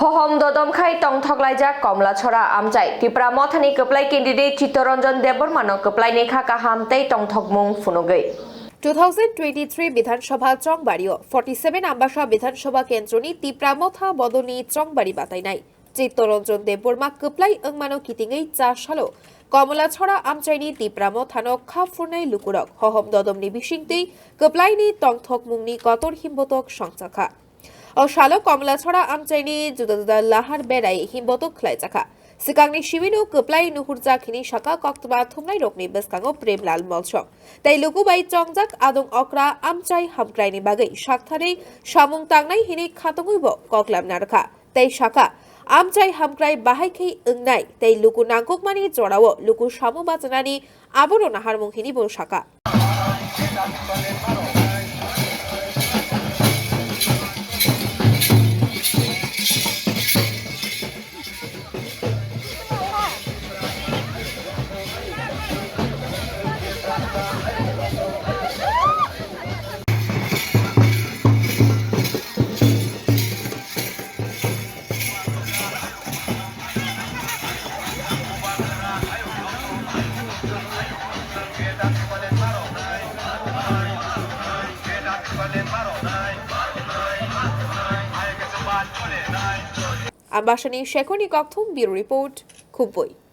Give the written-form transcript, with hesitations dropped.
হহম দদমখাই টংথকলাইজাক কমলাছড়া আমচাই Tripura মথানি কপ্লাই candidate Chittaranjan দেববর্মানো কপ্লাইনি খাকা হামতেই টংথকমুং ফুনুগৈ 2023 বিধানসভা চংবাড়িও 47 আম্বাসা বিধানসভা কেন্দ্রনি তিপ্রামথা বদনি চংবাড়ি বাতাইনাই চিত্তরঞ্জন দেববর্মা কপ্লাই ওংমানো কিতিঙै চা সালো কমলাছড়া আমচাইনি তিপ্রামথানো খাফুরনাই লুকুরক হহম দদমনি বিসিংতেই কপ্লাইনি টংথকমুংনি কতর হিমবতক সংচাখা ও সালো কমলাছড়া আমচাইনি जुदा जुदा लाहार बेराय हिमबतक खलायजाखा सिगांनि शिबिनो कप्लाय नुहुरजाखिनि साका कक्तबा थुमनाय रकनि बेसकांगो प्रेमलाल मलसं ताई लुगुबाय चंजाक आदं अक्रा आमचाय हामक्रायनि बागै साकथारै सामुं तांनाय हिनि खातंगैबो कक्लामना रखा ताई साका आमचाय हामक्राय बाहायखै ओंनाय ताई लुगु नांगकमानि जरावो लुगु सामु बाचनानि आबरो नाहारमुं हिनि बो साका Ambashani Shekoni Kokthum Bureau Report, Kumpoi.